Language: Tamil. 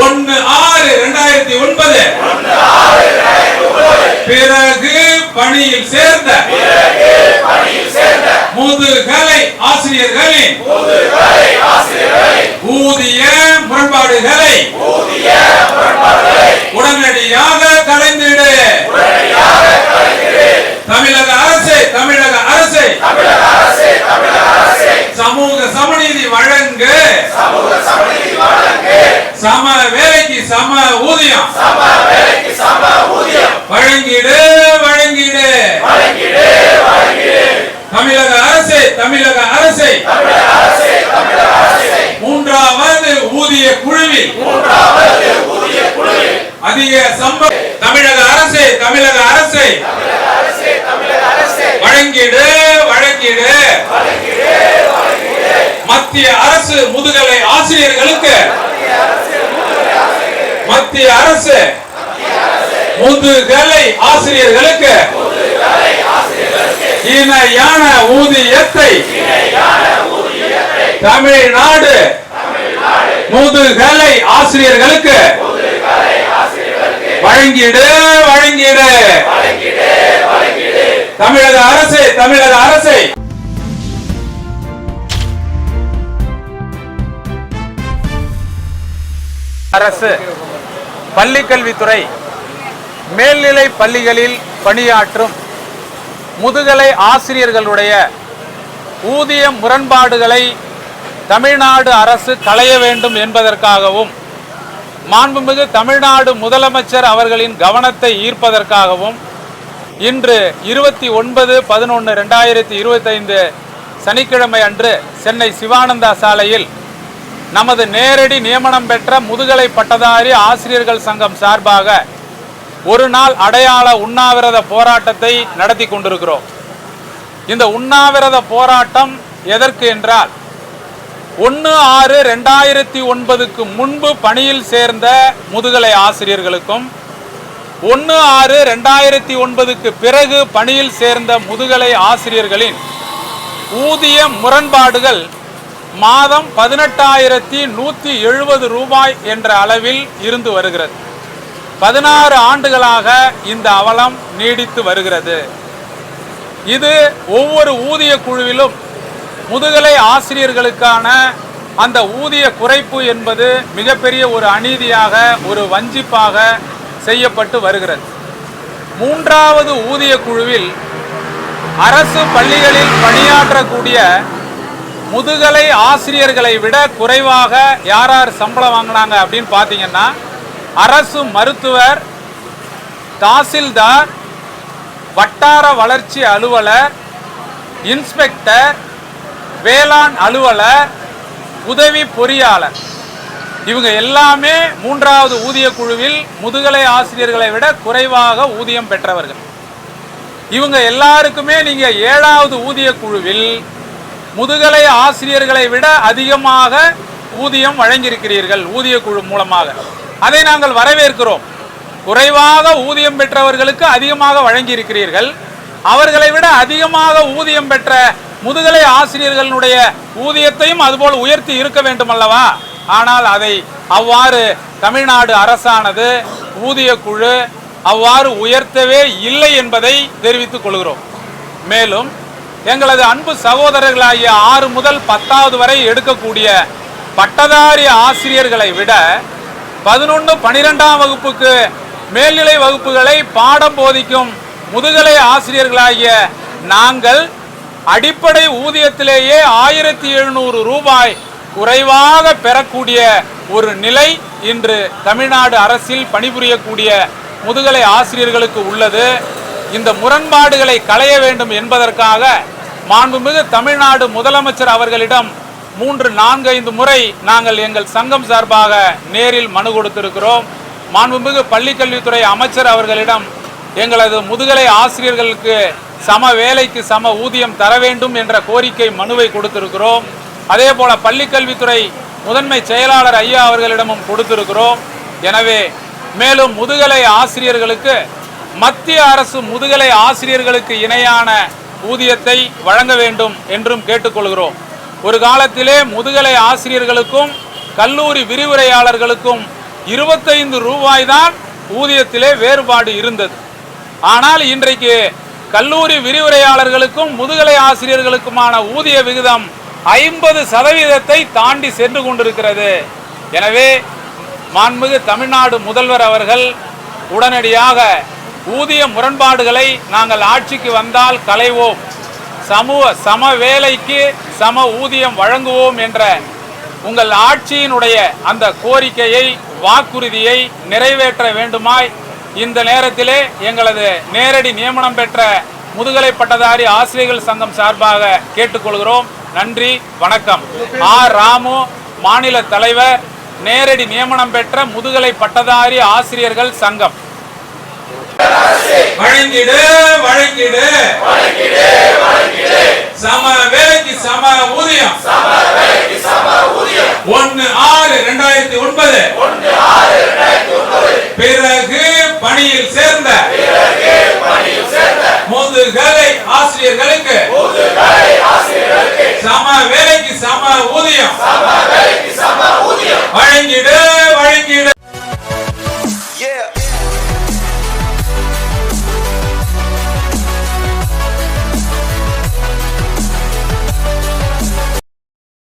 1/6/2009 பிறகு பணியில் சேர்ந்த முதுகலை ஆசிரியர்களின் ஊதிய முரண்பாடுகளை உடனடியாக கலைந்திடு. தமிழக அரசு சமூக சமநீதி வழங்கு. சம வேலைக்கு சம ஊதியம் வழங்கிடு. தமிழக அரசு மூன்றாவது ஊதிய குழுவில் அதிக சம்பளம் தமிழக அரசு வழங்கிடு. மத்திய அரசு முதுகலை ஆசிரியர்களுக்கு இணையான ஊதியத்தை தமிழ்நாடு முதுகலை ஆசிரியர்களுக்கு வழங்கிடு. தமிழக அரசு அரசு பள்ளிக்கல்வித்துறை மேல்நிலை பள்ளிகளில் பணியாற்றும் முதுகலை ஆசிரியர்களுடைய ஊதிய முரண்பாடுகளை தமிழ்நாடு அரசு களைய வேண்டும் என்பதற்காகவும் மாண்புமிகு தமிழ்நாடு முதலமைச்சர் அவர்களின் கவனத்தை ஈர்ப்பதற்காகவும் இன்று 29/11/2025 சனிக்கிழமை அன்று சென்னை சிவானந்தா சாலையில் நமது நேரடி நியமனம் பெற்ற முதுகலை பட்டதாரி ஆசிரியர்கள் சங்கம் சார்பாக ஒரு நாள் அடையாள உண்ணாவிரத போராட்டத்தை நடத்தி கொண்டிருக்கிறோம். இந்த உண்ணாவிரத போராட்டம் எதற்கு என்றால் 1/6/2009 முன்பு பணியில் சேர்ந்த முதுகலை ஆசிரியர்களுக்கும் 1/6/2009 பிறகு பணியில் சேர்ந்த முதுகலை ஆசிரியர்களின் ஊதிய முரண்பாடுகள் மாதம் 18,170 ரூபாய் என்ற அளவில் இருந்து வருகிறது. 16 ஆண்டுகளாக இந்த அவலம் நீடித்து வருகிறது. இது ஒவ்வொரு ஊதிய குழுவிலும் முதுகலை ஆசிரியர்களுக்கான அந்த ஊதிய குறைப்பு என்பது மிகப்பெரிய ஒரு அநீதியாக, ஒரு வஞ்சிப்பாக செய்யப்பட்டு வருகிறது. மூன்றாவது ஊதிய குழுவில் அரசு பள்ளிகளில் பணியாற்றக்கூடிய முதுகலை ஆசிரியர்களை விட குறைவாக யார் சம்பளம் வாங்கினாங்க அப்படின்னு பார்த்தீங்கன்னா, அரசு மருத்துவர், தாசில்தார், வட்டார வளர்ச்சி அலுவலர், இன்ஸ்பெக்டர், வேளாண் அலுவலர், உதவி பொறியாளர், இவங்க எல்லாமே மூன்றாவது ஊதிய குழுவில் முதுகலை ஆசிரியர்களை விட குறைவாக ஊதியம் பெற்றவர்கள். இவங்க எல்லாருக்குமே நீங்க 7வது ஊதிய குழுவில் முதுகலை ஆசிரியர்களை விட அதிகமாக ஊதியம் வழங்கியிருக்கிறீர்கள். ஊதிய குழு மூலமாக அதை நாங்கள் வரவேற்கிறோம். குறைவாக ஊதியம் பெற்றவர்களுக்கு அதிகமாக வழங்கியிருக்கிறீர்கள். அவர்களை விட அதிகமாக ஊதியம் பெற்ற முதுகலை ஆசிரியர்களுடைய ஊதியத்தையும் அதுபோல் உயர்த்தி இருக்க வேண்டும் அல்லவா? ஆனால் அதை அவ்வாறு தமிழ்நாடு அரசானது ஊதிய குழு அவ்வாறு உயர்த்தவே இல்லை என்பதை தெரிவித்துக் கொள்கிறோம். மேலும் எங்களது அன்பு சகோதரர்களாகிய 6 முதல் 10வது வரை எடுக்கக்கூடிய பட்டதாரி ஆசிரியர்களை விட 11, 12ஆம் வகுப்புக்கு மேல்நிலை வகுப்புகளை பாடம் போதிக்கும் முதுகலை ஆசிரியர்களாகிய நாங்கள் அடிப்படை ஊதியத்திலேயே 1700 ரூபாய் குறைவாக பெறக்கூடிய ஒரு நிலை இன்று தமிழ்நாடு அரசில் பணிபுரியக்கூடிய முதுகலை ஆசிரியர்களுக்கு உள்ளது. இந்த முரண்பாடுகளை களைய வேண்டும் என்பதற்காக மாண்புமிகு தமிழ்நாடு முதலமைச்சர் அவர்களிடம் 3, 4, 5 முறை நாங்கள் எங்கள் சங்கம் சார்பாக நேரில் மனு கொடுத்திருக்கிறோம். மாண்புமிகு பள்ளிக்கல்வித்துறை அமைச்சர் அவர்களிடம் எங்களது முதுகலை ஆசிரியர்களுக்கு சம வேலைக்கு சம ஊதியம் தர வேண்டும் என்ற கோரிக்கை மனுவை கொடுத்திருக்கிறோம். அதே போல பள்ளிக்கல்வித்துறை முதன்மை செயலாளர் ஐயா அவர்களிடமும் கொடுத்திருக்கிறோம். எனவே மேலும் முதுகலை ஆசிரியர்களுக்கு மத்திய அரசு முதுகலை ஆசிரியர்களுக்கு இணையான ஊதியத்தை வழங்க வேண்டும் என்றும் கேட்டுக்கொள்கிறோம். ஒரு காலத்திலே முதுகலை ஆசிரியர்களுக்கும் கல்லூரி விரிவுரையாளர்களுக்கும் 25 ரூபாய் தான் ஊதியத்திலே வேறுபாடு இருந்தது. ஆனால் இன்றைக்கு கல்லூரி விரிவுரையாளர்களுக்கும் முதுகலை ஆசிரியர்களுக்குமான ஊதிய விகிதம் 50% தாண்டி சென்று கொண்டிருக்கிறது. எனவே மாண்புமிகு தமிழ்நாடு முதல்வர் அவர்கள் உடனடியாக ஊதிய முரண்பாடுகளை நாங்கள் ஆட்சிக்கு வந்தால் களைவோம், சம வேலைக்கு சம ஊதியம் வழங்குவோம் என்ற உங்கள் ஆட்சியினுடைய அந்த கோரிக்கையை, வாக்குறுதியை நிறைவேற்ற வேண்டுமாய் இந்த நேரத்திலே எங்களது நேரடி நியமனம் பெற்ற முதுகலை பட்டதாரி ஆசிரியர்கள் சங்கம் சார்பாக கேட்டுக்கொள்கிறோம். நன்றி, வணக்கம். ஆர் ராமு, மாநில தலைவர், நேரடி நியமனம் பெற்ற முதுகலை பட்டதாரி ஆசிரியர்கள் சங்கம். வழங்கிடு வழங்கிடு சம வேலைக்கு சம ஊதியம் 1/6/2009 பிறகு பணியில் சேர்ந்த முதுகலை ஆசிரியர்களுக்கு சம வேலைக்கு சம ஊதியம்